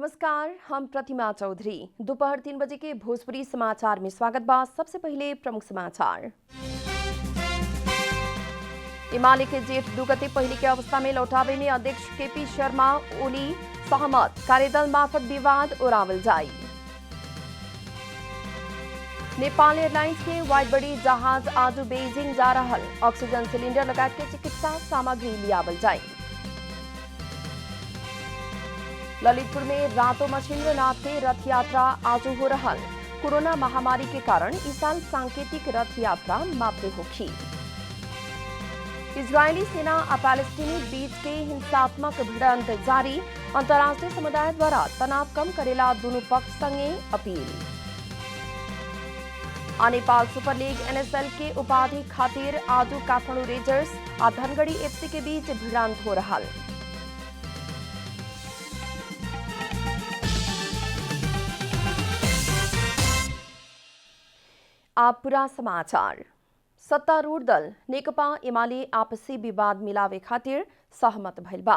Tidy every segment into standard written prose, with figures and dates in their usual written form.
नमस्कार, हम प्रतिमा चौधरी। दोपहर 3 बजे के भोजपुरी समाचार में स्वागत बा। सबसे पहले प्रमुख समाचार। एमाले के जेठ 2 गते पहले के अवस्था में लौटावे में अध्यक्ष केपी शर्मा ओली सहमत। कार्यदल मार्फत विवाद ओरावल जाई। नेपाल एयरलाइंस के वाइड बॉडी जहाज आज बेइजिंग जा रहल। ऑक्सीजन सिलेंडर लगात के चिकित्सा सामग्री लियावल जाई। ललितपुर में रातो मछिन्द्रनाथ के रथ यात्रा आज हो रहल। कोरोना महामारी के कारण इस साल सांकेतिक रथ यात्रा मापे होखी। इजरायली सेना और पैलेस्टीनी बीच के हिंसात्मक भिड़ंत जारी। अंतर्राष्ट्रीय समुदाय द्वारा तनाव कम करेला दोनों पक्ष संगे अपील। नेपाल सुपर लीग एनएसएल के उपाधि खातिर आज काठमांडू रेंजर्स और धनगढ़ी एफसी के बीच भिड़ंत हो रहल। आप पूरा समाचार। सत्तारूढ़ दल नेकपा एमाले आपसी विवाद मिलावे खातिर सहमत भइल बा।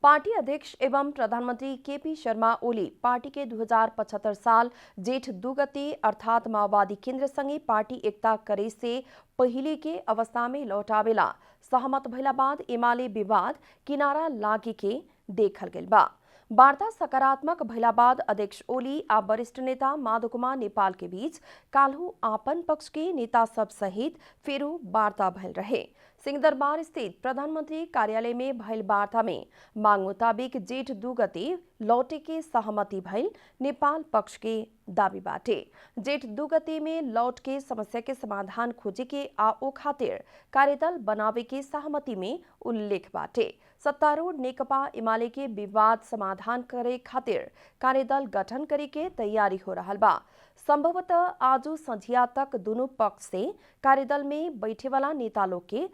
पार्टी अध्यक्ष एवं प्रधानमंत्री केपी शर्मा ओली पार्टी के 2075 साल जेठ 2 गते अर्थात माओवादी केंद्र संगे पार्टी एकता करे से पहले के अवस्था में लौटावेला सहमत भइला बाद एमाले विवाद किनारा लागे के देखल गेल बा। वार्ता सकारात्मक भइला बाद अध्यक्ष ओली आ वरिष्ठ नेता माधव कुमार नेपाल के बीच काल्हू आपन पक्ष के नेता सब सहित फेरू वार्ता भइल रहे। सिंहदरबार स्थित प्रधानमंत्री कार्यालय में भइल वार्ता में मांग मुताबिक जेठ 2 गते लौटे के सहमति भइल नेपाल पक्ष के दावी बाटे। जेठ 2 गते में लौट के समस्या के समाधान खोजे के आ ओ खातिर कार्यदल बनावे के सहमति में उल्लेख बाटे। सत्तारूढ़ नेकपा एमाले के विवाद समाधान करे खातिर कार्यदल गठन करे के तैयारी हो रहल बा। संभवतः आज संझिया तक दोनों पक्ष से कार्यदल में बैठे वाला नेता लोग के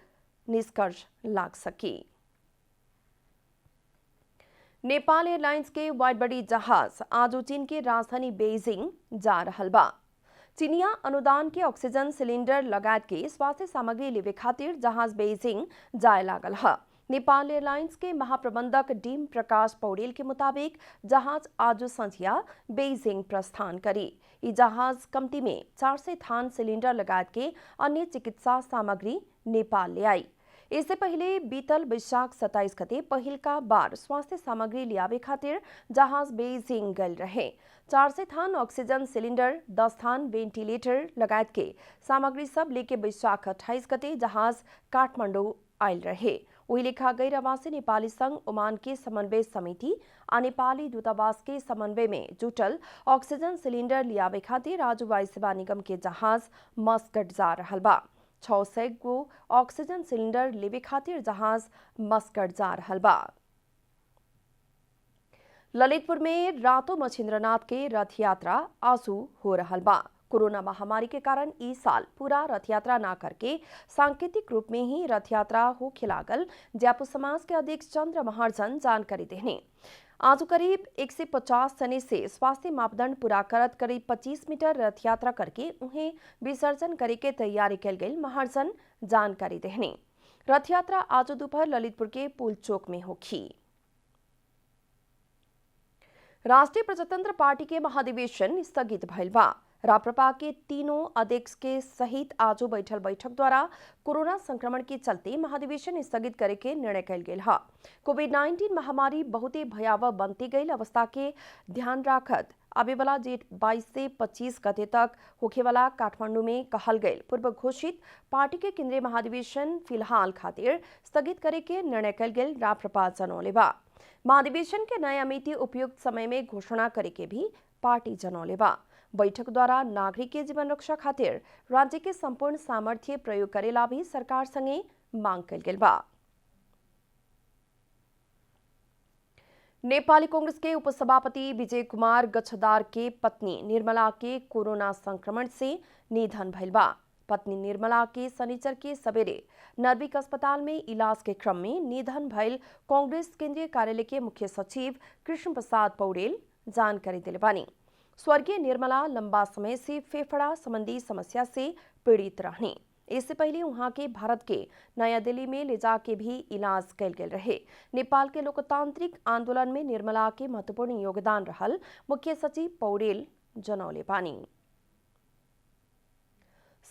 निष्कर्ष लाग सकी। नेपाल एयरलाइंस के वाइड बॉडी जहाज आज चीन के राजधानी बेइजिंग जा रहल बा। चीनिया अनुदान के ऑक्सीजन सिलेंडर लगात के स्वास्थ्य सामग्री लेवे खातिर जहाज बेइजिंग जाए लागल है। नेपाल एयरलाइंस के महाप्रबंधक डीम प्रकाश पौडेल के मुताबिक जहाज आज संझिया बेइजिंग प्रस्थान करी। ई जहाज कमती में 400 थान सिलेंडर लगात के अन्य चिकित्सा सामग्री नेपाल ले आई। इससे पहले बीतल वैशाख 27 गते पहिल का बार स्वास्थ्य सामग्री लियावे खातिर जहाज बेइजिंग गल रहे। 400 थान ऑक्सीजन सिलेंडर, 10 थान वेंटिलेटर लगात के सामग्री सब लेके वैशाख 28 गते जहाज काठमांडू आयल रहे। वही लिखा गैर आवासी नेपाली संघ ओमान के समन्वय समिति आ नेपाली दूतावास के समन्वय में जुटल ऑक्सीजन सिलेंडर लियावे खातिर आज वायु सेवा निगम के जहाज मस्कट जा रहल बा। 600 गो ऑक्सीजन सिलेंडर लेवे खातिर जहाज मस्कट जा रहल बा। ललितपुर में रातो मछिन्द्रनाथ के रथ यात्रा आजू हो रहल बा। कोरोना महामारी के कारण इस साल पूरा रथ यात्रा ना करके सांकेतिक रूप में ही रथ यात्रा हो खिलागल जयपुर समाज के अध्यक्ष चंद्र महाजन जानकारी देने। आज करीब 150 सने से स्वास्थ्य मापदंड पूरा करत करीब 25 मीटर रथ यात्रा करके उन्हें विसर्जन करे के तैयारी कल गई महाजन जानकारी देने। रथ यात्रा आज दोपहर ललितपुर के पुल चौक में होगी। राष्ट्रीय प्रजातंत्र पार्टी के महाधिवेशन स्थगित भइल बा। राप्रपा के तीनों अध्यक्ष के सहित आजो बैठल बैठक द्वारा कोरोना संक्रमण के चलते महाधिवेशन स्थगित करे के निर्णय कल गेल है। कोविड-19 महामारी बहुते भयावह बनती गई अवस्था के ध्यान राखत आवे वाला जेठ 22 से 25 गते तक होखे वाला काठमांडू में कहल गई पूर्व घोषित पार्टी के केंद्रीय महाधिवेशन फिलहाल खातिर स्थगित करे के निर्णय कल गेल राप्रपा जनौले बा। महाधिवेशन के नया मिति उपयुक्त समय में घोषणा करे के भी पार्टी जनौले बा। बैठक द्वारा नागरिक के जीवन रक्षा खातिर राज्य के संपूर्ण सामर्थ्य प्रयोग करेला भी सरकार संगे मांग कल गेल बा। नेपाली कांग्रेस के उपसभापति विजय कुमार गच्छदार के पत्नी निर्मला के कोरोना संक्रमण से निधन भइल बा। पत्नी निर्मला के शनिचर के सवेरे नर्विक अस्पताल में इलाज के क्रम में निधन भइल कांग्रेस केंद्रीय कार्यालय के मुख्य सचिव कृष्ण प्रसाद पौडेल जानकारी दिले बानी। स्वर्गीय निर्मला लंबा समय से फेफड़ा संबंधी समस्या से पीड़ित रहनी। इससे पहले वहां के भारत के नया दिल्ली में ले जाके भी इलाज कैल गेल रहे। नेपाल के लोकतांत्रिक आंदोलन में निर्मला के महत्वपूर्ण योगदान रहल मुख्य सचिव पौडेल जनौले पानी।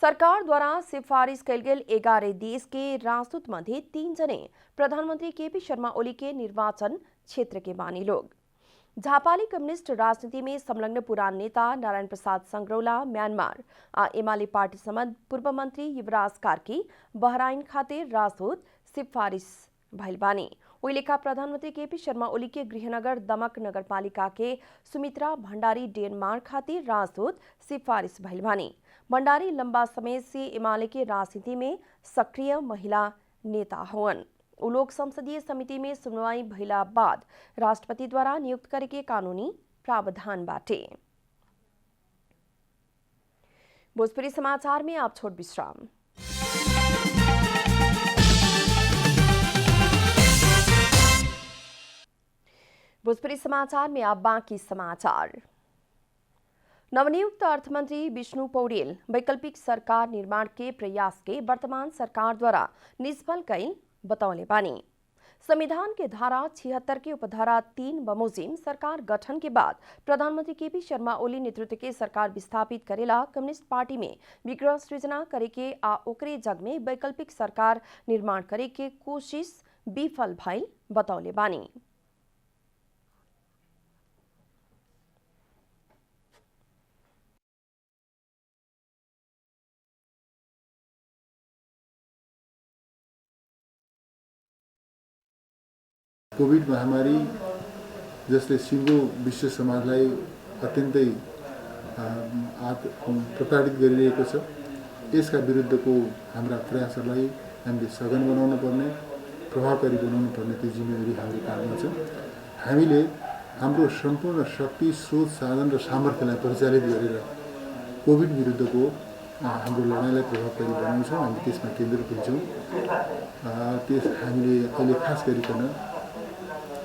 सरकार द्वारा सिफारिश कैल गेल 11 देश के राजदूत मध्ये 3 जने प्रधानमंत्री केपी शर्मा ओली के निर्वाचन क्षेत्र के बानी लोग। झापाली कम्युनिस्ट राजनीति में संलग्न पुरान नेता नारायण प्रसाद संग्रौला म्यांमार आ एमाले पार्टी समद पूर्व मंत्री युवराज कार्की बहराइन खातिर राजदूत सिफारिश भइल बानी। ओही लेखा प्रधानमंत्री केपी शर्मा ओली के गृहनगर दमक नगरपालिका के सुमित्रा भंडारी डेनमार्क खातिर राजदूत सिफारिश भइल बानी। भंडारी लंबा समय से एमाले के राजनीति में सक्रिय महिला नेता हुन्। उ लोग संसदीय समिति में सुनवाई भइला बाद राष्ट्रपति द्वारा नियुक्त करके कानूनी प्रावधान बाटे। भोजपुरी समाचार में आप छोट विश्राम। भोजपुरी समाचार में आप बाकी समाचार। नवनियुक्त अर्थमंत्री विष्णु पौडेल वैकल्पिक सरकार निर्माण के प्रयास के वर्तमान सरकार द्वारा निष्फल कैल बतौले बानी। संविधान के धारा 76 के उपधारा 3 बमोजिम सरकार गठन के बाद प्रधानमंत्री केपी शर्मा ओली नेतृत्व के सरकार विस्थापित करेला कम्युनिस्ट पार्टी में विग्रह सृजना करे के आ ओकरे जग में वैकल्पिक सरकार निर्माण करे के कोशिश विफल भइल बतौले बानी। कोभिड महामारी जसले सिङ्गो विश्व समाजलाई अत्यन्तै प्रताडित गरिरहेको छ। यसका विरुद्धको हाम्रा प्रयासहरूलाई हामीले सघन बनाउनु पर्ने, प्रभावकारी बनाउनु पर्ने त्यो जिम्मेवारी हाम्रो काँधमा छ। हामीले हाम्रो सम्पूर्ण शक्ति, स्रोत, साधन र सामर्थ्यलाई परिचालित गरेर कोभिड विरुद्धको हाम्रो लडाइँलाई प्रभावकारी बनाउँछौँ। हामी त्यसमा केन्द्रित हुन्छौँ। हामीले अहिले खास गरिकन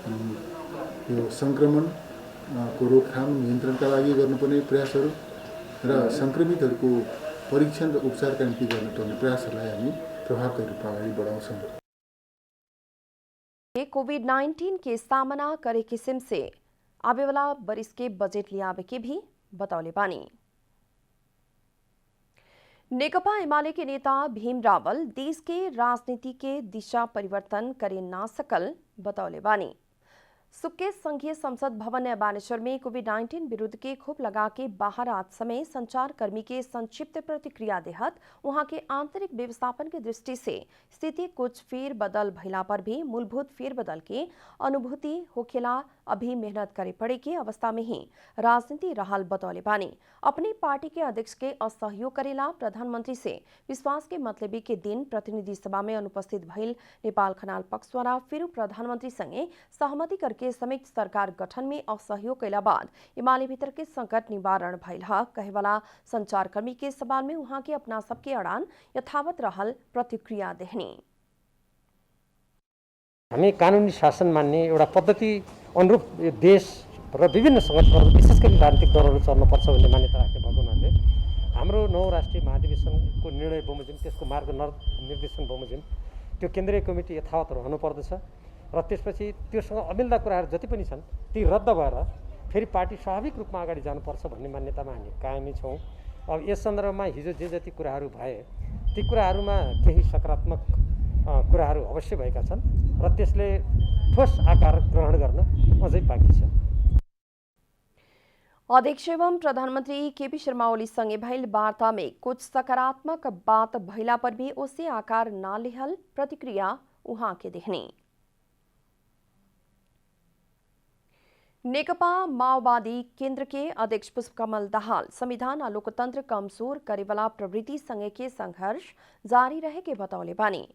यो संक्रमणको रोकथाम नियन्त्रणका लागि गर्नुपर्ने प्रयासहरू र संक्रमितहरूको परीक्षण र उपचारका निम्ति गर्नुपर्ने प्रयासहरूलाई हामी प्रभावकारी रूपमा अगाडि बढाउँछौँ। कोविड-19 के सामना करे किसिम से आवे वाला बरिस के बजेट लियावे के भी बतौले बानी। नेकपा एमाले के नेता भीम रावल देश के राजनीति के दिशा परिवर्तन करे ना सकल बतौले बानी। सुक्के संघीय संसद भवन नया बानेश्वर में कोविड-19 विरुद्ध के खूब लगा के बाहर आज समय संचार कर्मी के संक्षिप्त प्रतिक्रिया देहत वहां के आंतरिक व्यवस्थापन के दृष्टि से स्थिति कुछ फेर बदल भइला पर भी मूलभूत फेर बदल के अनुभूति होखेला अभी मेहनत करे पड़े के अवस्था में ही राजनीति रहल बतौले बानी। अपनी पार्टी के अध्यक्ष के असहयोग करेला प्रधानमंत्री से विश्वास के मतलबी के दिन प्रतिनिधि सभा में अनुपस्थित भइल नेपाल खनाल पक्ष द्वारा फिर प्रधानमंत्री संगे सहमति करके संयुक्त सरकार गठन में असहयोग कैला बाद एमाले भीतर के संकट निवारण भइल ह कहेवाला संचारकर्मी के सवाल में वहां के अपना सबके अड़ान यथावत रहल प्रतिक्रिया देहनी। हामी कानुनी शासन मान्ने एउटा पद्धति अनुरूप देश र विभिन्न संगठनहरू विशेष गरी राजनीतिक दलहरू चल्नुपर्छ भन्ने मान्यता राख्ने भएको हुनाले हाम्रो 9 राष्ट्रिय महाधिवेशनको निर्णय बमोजिम त्यसको मार्ग निर्देशन बमोजिम त्यो केन्द्रीय कमिटी यथावत रहनु पर्दछ र त्यसपछि त्योसँग अमिल्दा कुराहरू जति पनि छन् ती रद्द भएर फेरि पार्टी स्वाभाविक रूपमा अगाडि जानुपर्छ भन्ने मान्यतामा हामी कायमी छौँ। अब यस सन्दर्भमा हिजो जे जति कुराहरू भए ती कुराहरूमा केही सकारात्मक कुराहरू अवश्य भएका छन् र त्यसले ठोस आकार ग्रहण गर्न अझै बाँकी छ। अध्यक्ष एवं प्रधानमंत्री केपी शर्मा ओली संगे भइल वार्ता में कुछ सकारात्मक बात भइला पर भी उसे आकार ना लेहल प्रतिक्रिया उहाँ के देखनी। नेकपा माओवादी केंद्र के अध्यक्ष पुष्पकमल दाहाल संविधान और लोकतंत्र कमजोर करेवाला प्रवृत्ति संगे के संघर्ष जारी रहे के बतौले बानी।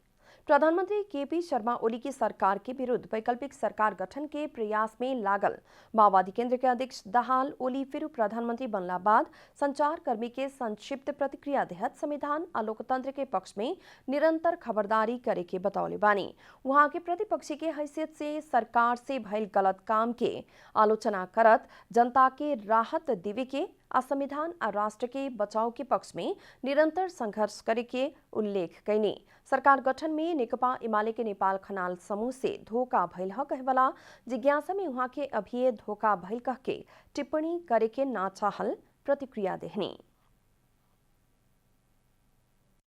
प्रधानमंत्री केपी शर्मा ओली की सरकार के विरुद्ध वैकल्पिक सरकार गठन के प्रयास में लागल माओवादी केंद्र के अध्यक्ष दाहाल ओली फिर प्रधानमंत्री बनला बाद संचार कर्मी के संक्षिप्त प्रतिक्रिया देहत संविधान और लोकतंत्र के पक्ष में निरंतर खबरदारी करे के बतौले बानी। वहां के प्रतिपक्षी के हैसियत से सरकार से भइल गलत काम के आलोचना करत जनता के राहत देवे के आ संविधान आ राष्ट्र के बचाव के पक्ष में निरंतर संघर्ष करे के उल्लेख कैनी। सरकार गठन में नेकपा एमाले के नेपाल खनाल समूह से धोखा भइल ह कहवाला जिज्ञासा में उहाँ के अभिये धोखा भइल कह के टिप्पणी करे के ना चाहल प्रतिक्रिया देहनी।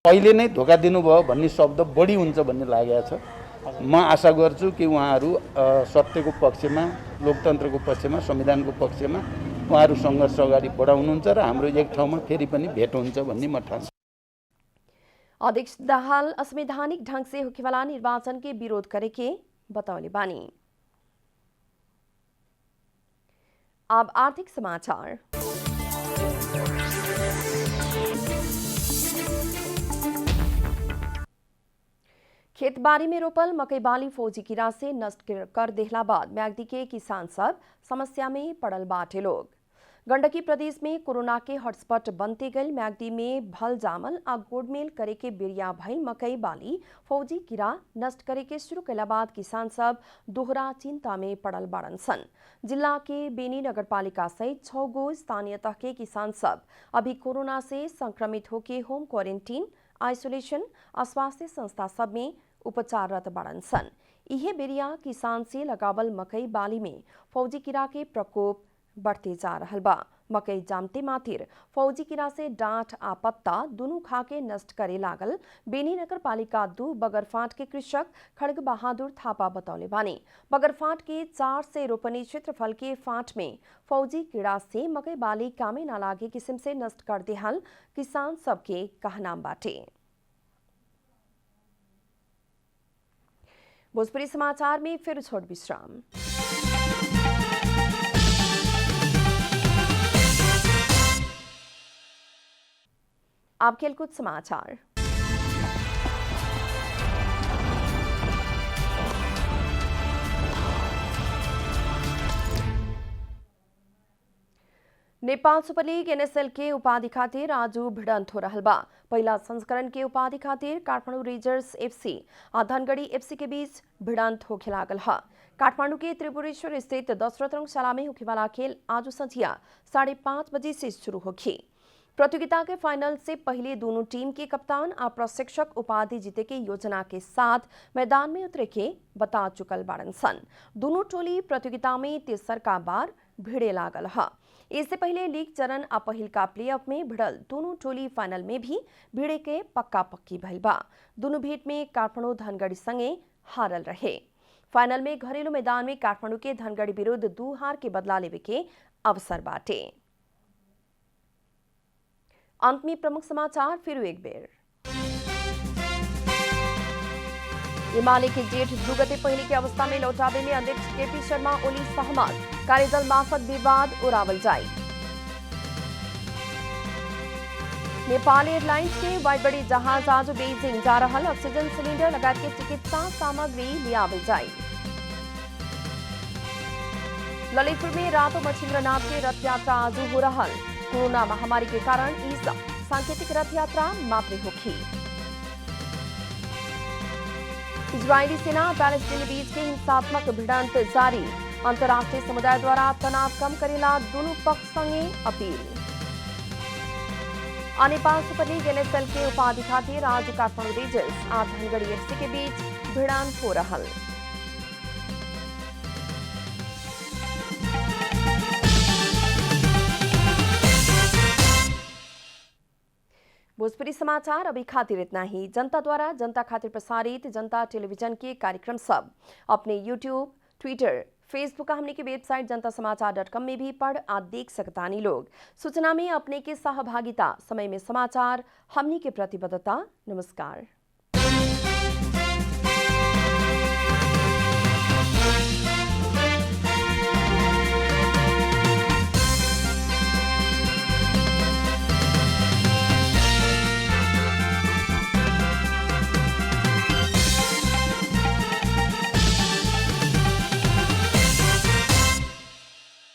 पहिले नै धोका दिनुभयो भन्ने शब्द बढी हुन्छ भन्ने लागेको छ। म आशा गर्छु कि उहाँहरू सत्यको पक्षमा, लोकतन्त्रको पक्षमा, संविधानको पक्षमा उहाँहरू सङ्घर्ष अगाडि बढाउनुहुन्छ र हाम्रो एक ठाउँमा फेरि पनि भेट हुन्छ भन्ने म ठान्छु। अध्यक्ष दाहाल असंवैधानिक ढंग से होखेवाला निर्वाचन के विरोध करे के बतौले बानी। अब आर्थिक समाचार। खेतबारी में रोपल मकई बाली फौजी कीड़ा से नष्ट कर देहला बाद म्याग्दी के किसान सब समस्या में पड़ल बाटे लोग। गंडकी प्रदेश में कोरोना के हॉटस्पॉट बनते गई म्याग्दी में भल जामल आ गोडमेल करे के बेरिया भइल मकई बाली फौजी कीड़ा नष्ट करे के शुरू कैला बाद किसान सब दोहरा चिंता में पड़ल बाड़न सन। जिला के बेनी नगरपालिका सहित 6 गो स्थानीय तह के किसान सब अभी कोरोना से संक्रमित होके होम क्वारेंटीन, आइसोलेशन और स्वास्थ्य संस्था सब में उपचाररत बाड़न सन। इहे बेरिया किसान से लगावल मकई बाली में फौजी कीड़ा के प्रकोप बढ़ते जा रहल बा। मकई जामते मातिर फौजी कीड़ा से डांठ आ पत्ता दुनू खा के नष्ट करे लागल बेनी नगरपालिका 2 बगरफाट के कृषक खड़ग बहादुर थापा बतौले बानी। बगरफाट के 4 से रोपनी क्षेत्रफल के फाट में फौजी कीड़ा से मकई बाली कामे ना लागे किस्म से नष्ट कर देहल किसान सबके कहनाम बाटे। भोजपुरी समाचार में फिर छोट विश्राम। अब खेलकूद समाचार। नेपाल सुपर लीग एनएसएल के उपाधि खातिर आज भिड़ंत हो रहल बा। पहला संस्करण के उपाधि खातिर काठमांडू रेंजर्स एफसी और धनगढ़ी एफसी के बीच भिड़ंत होखे लागल है। काठमांडू के त्रिपुरेश्वर स्थित दशरथ रंगशाला में होखेवाला खेल आज संझिया 5:30 बजे से शुरू होगी। प्रतियोगिता के फाइनल से पहले दोनों टीम के कप्तान और प्रशिक्षक उपाधि जीते के योजना के साथ मैदान में उतरे के बता चुकल बाड़न सन। दोनों टोली प्रतियोगिता में तेसरका बार भिड़े लागल है। इससे पहले लीग चरण आ पहिलका प्लेऑफ में भिड़ल दोनों टोली फाइनल में भी भिड़े के पक्का पक्की भइल बा। दोनों भेंट में काठमांडू धनगढ़ी संगे हारल रहे। फाइनल में घरेलू मैदान में काठमांडू के धनगढ़ी विरुद्ध 2 हार के बदला लेवे के अवसर बाटे। अंत में प्रमुख समाचार फिर एक बेर। एमाले के जेठ 2 गते पहले की अवस्था में लौटावे में अध्यक्ष केपी शर्मा ओली सहमत। कार्यदल मार्फत विवाद उड़ावल जाए। नेपाल एयरलाइंस के वाइबड़ी जहाज आज बेजिंग जा रहल ऑक्सीजन सिलेंडर लगात के चिकित्सा सामग्री लियावल जाए। ललितपुर में रातो मछिन्द्रनाथ के रथ यात्रा आज हो रहल। कोरोना महामारी के कारण इस सांकेतिक रथ यात्रा मात्र होगी। इजरायली सेना पैलेस्टीन बीच के हिंसात्मक भिड़ंत जारी। अंतर्राष्ट्रीय समुदाय द्वारा तनाव कम करेला दोनों पक्ष संगे अपील। नेपाल सुपर लीग एनएसएल के उपाधि खातिर आज काठमांडू रेंजर्स और धनगढ़ी एफसी के बीच भिड़ंत हो रहल। भोजपुरी समाचार अभी खातिर इतना ही। जनता द्वारा जनता खातिर प्रसारित जनता टेलीविजन के कार्यक्रम सब अपने यूट्यूब, ट्विटर, फेसबुक हमने की वेबसाइट जनतासमाचार.com में भी पढ़ आ देख सकतानी लोग। सूचना में अपने के सहभागिता, समय में समाचार, हमनी के प्रतिबद्धता। नमस्कार।